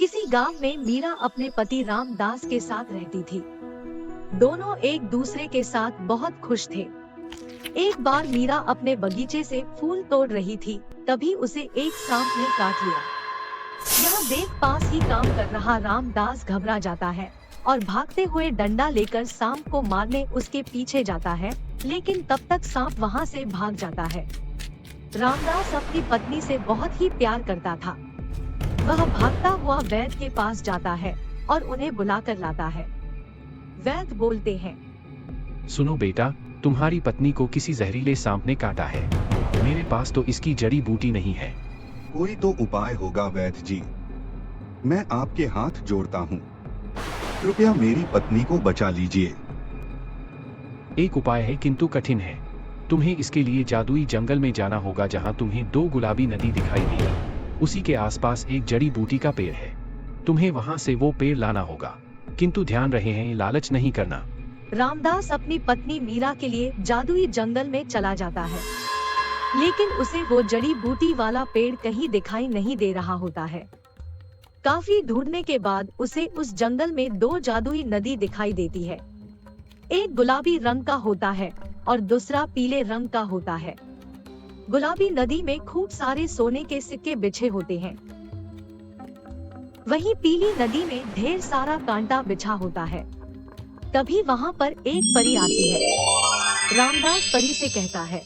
किसी गांव में मीरा अपने पति रामदास के साथ रहती थी। दोनों एक दूसरे के साथ बहुत खुश थे। एक बार मीरा अपने बगीचे से फूल तोड़ रही थी, तभी उसे एक सांप ने काट लिया। यह देख पास ही काम कर रहा रामदास घबरा जाता है और भागते हुए डंडा लेकर सांप को मारने उसके पीछे जाता है, लेकिन तब तक सांप वहां से भाग जाता है। रामदास अपनी पत्नी से बहुत ही प्यार करता था। वह भागता हुआ वैद्य के पास जाता है और उन्हें बुलाकर लाता है। वैद्य बोलते हैं, सुनो बेटा, तुम्हारी पत्नी को किसी जहरीले सांप ने काटा है। मेरे पास तो इसकी जड़ी बूटी नहीं है। कोई तो उपाय होगा वैद्य जी, मैं आपके हाथ जोड़ता हूँ। कृपया मेरी पत्नी को बचा लीजिए। एक उपाय है किंतु कठिन है। तुम्हें इसके लिए जादुई जंगल में जाना होगा जहाँ तुम्हें 2 गुलाबी नदी दिखाई देगी। उसी के आसपास एक जड़ी बूटी का पेड़ है। तुम्हें वहाँ से वो पेड़ लाना होगा, किंतु ध्यान रहे हैं लालच नहीं करना। रामदास अपनी पत्नी मीरा के लिए जादुई जंगल में चला जाता है, लेकिन उसे वो जड़ी बूटी वाला पेड़ कहीं दिखाई नहीं दे रहा होता है। काफी ढूंढने के बाद उसे उस जंगल में 2 जादुई नदी दिखाई देती है। एक गुलाबी रंग का होता है और दूसरा पीले रंग का होता है। गुलाबी नदी में खूब सारे सोने के सिक्के बिछे होते हैं, वहीं पीली नदी में ढेर सारा कांटा बिछा होता है। तभी वहाँ पर एक परी आती है। रामदास परी से कहता है,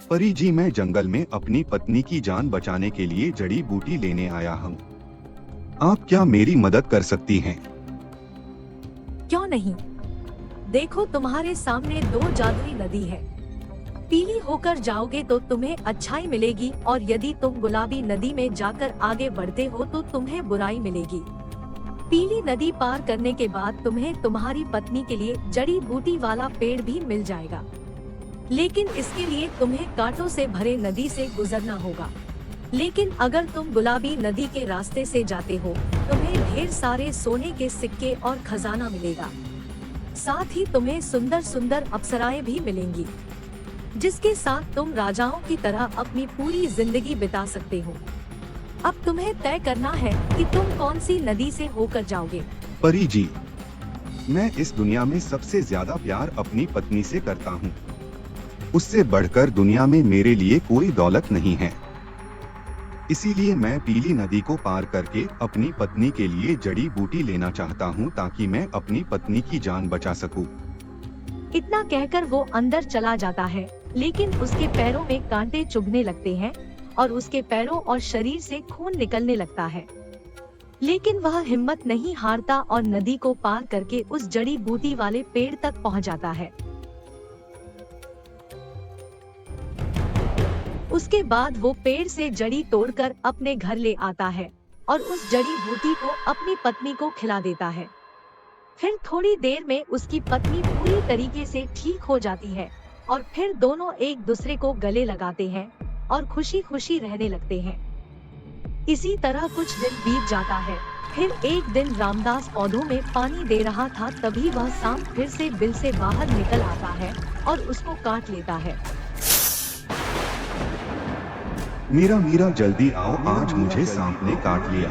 परी जी, मैं जंगल में अपनी पत्नी की जान बचाने के लिए जड़ी बूटी लेने आया हूँ। आप क्या मेरी मदद कर सकती हैं? क्यों नहीं, देखो तुम्हारे सामने 2 जादुई नदी है। पीली होकर जाओगे तो तुम्हें अच्छाई मिलेगी, और यदि तुम गुलाबी नदी में जाकर आगे बढ़ते हो तो तुम्हें बुराई मिलेगी। पीली नदी पार करने के बाद तुम्हें तुम्हारी पत्नी के लिए जड़ी बूटी वाला पेड़ भी मिल जाएगा, लेकिन इसके लिए तुम्हें कांटों से भरे नदी से गुजरना होगा। लेकिन अगर तुम गुलाबी नदी के रास्ते से जाते हो, तुम्हें ढेर सारे सोने के सिक्के और खजाना मिलेगा। साथ ही तुम्हें सुंदर सुंदर अप्सराएं भी मिलेंगी, जिसके साथ तुम राजाओं की तरह अपनी पूरी जिंदगी बिता सकते हो। अब तुम्हें तय करना है कि तुम कौन सी नदी से होकर जाओगे। परी जी, मैं इस दुनिया में सबसे ज्यादा प्यार अपनी पत्नी से करता हूँ। उससे बढ़कर दुनिया में मेरे लिए कोई दौलत नहीं है। इसीलिए मैं पीली नदी को पार करके अपनी पत्नी के लिए जड़ी बूटी लेना चाहता हूँ, ताकि मैं अपनी पत्नी की जान बचा सकूं। इतना कहकर वो अंदर चला जाता है, लेकिन उसके पैरों में कांटे चुभने लगते हैं और उसके पैरों और शरीर से खून निकलने लगता है। लेकिन वह हिम्मत नहीं हारता और नदी को पार करके उस जड़ी बूटी वाले पेड़ तक पहुंच जाता है। उसके बाद वो पेड़ से जड़ी तोड़कर अपने घर ले आता है और उस जड़ी बूटी को अपनी पत्नी को खिला देता है। फिर थोड़ी देर में उसकी पत्नी पूरी तरीके से ठीक हो जाती है और फिर दोनों एक दूसरे को गले लगाते हैं और खुशी खुशी रहने लगते हैं। इसी तरह कुछ दिन बीत जाता है। फिर एक दिन रामदास पौधों में पानी दे रहा था, तभी वह सांप फिर से बिल से बाहर निकल आता है और उसको काट लेता है। मीरा मीरा जल्दी आओ, आज मुझे सांप ने काट लिया।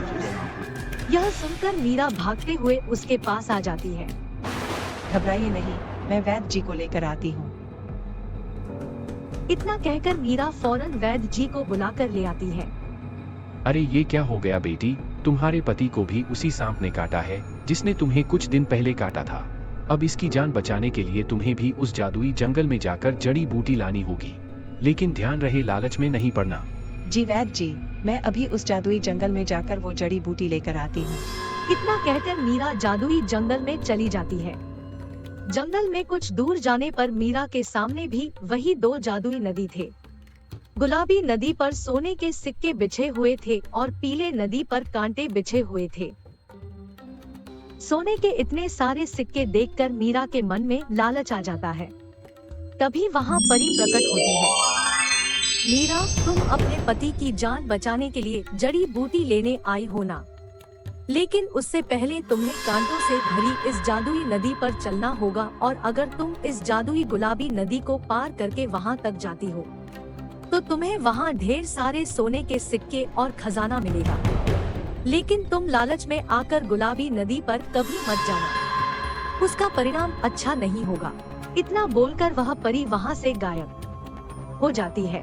यह सुनकर मीरा भागते हुए उसके पास आ जाती है। घबराइए नहीं, मैं वैद्य जी को लेकर आती हूँ। इतना कहकर मीरा फौरन वैद्य जी को बुलाकर ले आती है। अरे ये क्या हो गया बेटी, तुम्हारे पति को भी उसी सांप ने काटा है जिसने तुम्हें कुछ दिन पहले काटा था। अब इसकी जान बचाने के लिए तुम्हें भी उस जादुई जंगल में जाकर जड़ी बूटी लानी होगी, लेकिन ध्यान रहे लालच में नहीं पड़ना। जी वैद्य जी, मैं अभी उस जादुई जंगल में जाकर वो जड़ी बूटी लेकर आती हूँ। इतना कहकर मीरा जादुई जंगल में चली जाती है। जंगल में कुछ दूर जाने पर मीरा के सामने भी वही 2 जादुई नदी थे। गुलाबी नदी पर सोने के सिक्के बिछे हुए थे और पीले नदी पर कांटे बिछे हुए थे। सोने के इतने सारे सिक्के देखकर मीरा के मन में लालच आ जाता है। तभी वहाँ परी प्रकट होती है। मीरा, तुम अपने पति की जान बचाने के लिए जड़ी बूटी लेने आई हो ना? लेकिन उससे पहले तुम्हें कांटों से भरी इस जादुई नदी पर चलना होगा, और अगर तुम इस जादुई गुलाबी नदी को पार करके वहाँ तक जाती हो तो तुम्हें वहाँ ढेर सारे सोने के सिक्के और खजाना मिलेगा। लेकिन तुम लालच में आकर गुलाबी नदी पर कभी मत जाना, उसका परिणाम अच्छा नहीं होगा। इतना बोलकर वह परी वहाँ से गायब हो जाती है।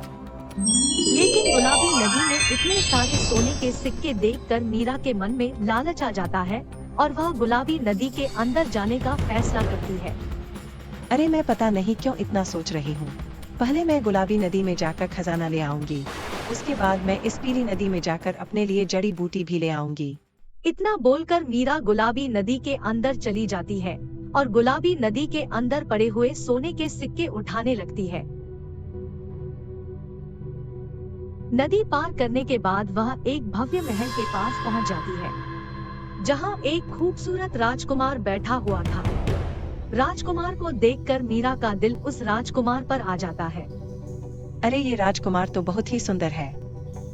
लेकिन गुलाबी नदी में इतने सारे सोने के सिक्के देखकर मीरा के मन में लालच आ जाता है और वह गुलाबी नदी के अंदर जाने का फैसला करती है। अरे मैं पता नहीं क्यों इतना सोच रही हूँ। पहले मैं गुलाबी नदी में जाकर खजाना ले आऊंगी, उसके बाद मैं इस पीली नदी में जाकर अपने लिए जड़ी बूटी भी ले आऊंगी। इतना बोलकर मीरा गुलाबी नदी के अंदर चली जाती है और गुलाबी नदी के अंदर पड़े हुए सोने के सिक्के उठाने लगती है। नदी पार करने के बाद वह एक भव्य महल के पास पहुंच जाती है, जहां एक खूबसूरत राजकुमार बैठा हुआ था। राजकुमार को देखकर मीरा का दिल उस राजकुमार पर आ जाता है। अरे ये राजकुमार तो बहुत ही सुंदर है,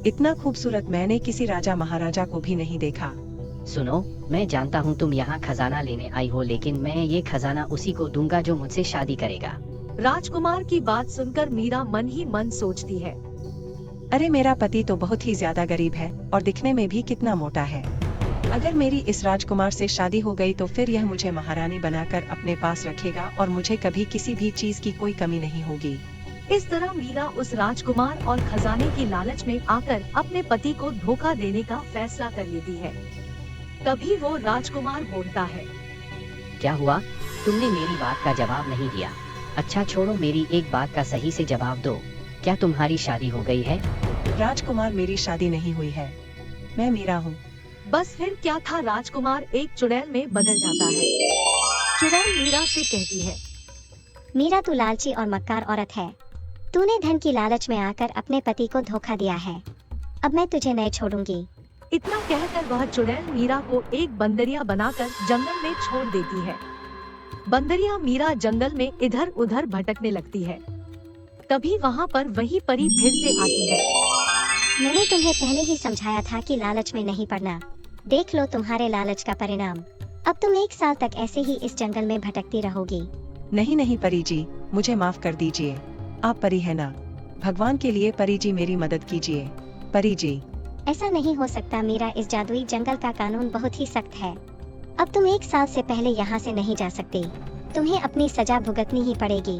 इतना खूबसूरत मैंने किसी राजा महाराजा को भी नहीं देखा। सुनो, मैं जानता हूँ तुम यहाँ खजाना लेने आई हो, लेकिन मैं ये खजाना उसी को दूंगा जो मुझसे शादी करेगा। राजकुमार की बात सुनकर मीरा मन ही मन सोचती है, अरे मेरा पति तो बहुत ही ज्यादा गरीब है और दिखने में भी कितना मोटा है। अगर मेरी इस राजकुमार से शादी हो गई तो फिर यह मुझे महारानी बनाकर अपने पास रखेगा और मुझे कभी किसी भी चीज की कोई कमी नहीं होगी। इस तरह मीरा उस राजकुमार और खजाने की लालच में आकर अपने पति को धोखा देने का फैसला कर लेती है। तभी वो राजकुमार बोलता है, क्या हुआ, तुमने मेरी बात का जवाब नहीं दिया? अच्छा छोड़ो, मेरी एक बात का सही से जवाब दो, क्या तुम्हारी शादी हो गई है? राजकुमार मेरी शादी नहीं हुई है, मैं मीरा हूँ। बस फिर क्या था, राजकुमार एक चुड़ैल में बदल जाता है। चुड़ैल मीरा से कहती है, मीरा तू लालची और मक्कार औरत है, तूने धन की लालच में आकर अपने पति को धोखा दिया है, अब मैं तुझे नहीं छोड़ूंगी। इतना कहकर वह चुड़ैल मीरा को एक बंदरिया बनाकर जंगल में छोड़ देती है। बंदरिया मीरा जंगल में इधर उधर भटकने लगती है। तभी वहाँ पर वही परी फिर से आती है। मैंने तुम्हें पहले ही समझाया था कि लालच में नहीं पड़ना, देख लो तुम्हारे लालच का परिणाम। अब तुम 1 साल तक ऐसे ही इस जंगल में भटकती रहोगी। नहीं नहीं परी जी, मुझे माफ कर दीजिए, आप परी है ना, भगवान के लिए परी जी मेरी मदद कीजिए। परी जी ऐसा नहीं हो सकता मीरा, इस जादुई जंगल का कानून बहुत ही सख्त है। अब तुम 1 साल से पहले यहाँ से नहीं जा सकती, तुम्हें अपनी सजा भुगतनी ही पड़ेगी।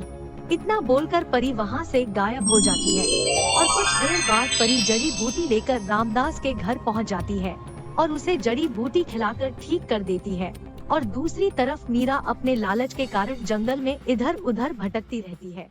इतना बोलकर परी वहाँ से गायब हो जाती है और कुछ देर बाद परी जड़ी बूटी लेकर रामदास के घर पहुँच जाती है और उसे जड़ी बूटी खिलाकर ठीक कर देती है। और दूसरी तरफ मीरा अपने लालच के कारण जंगल में इधर उधर भटकती रहती है।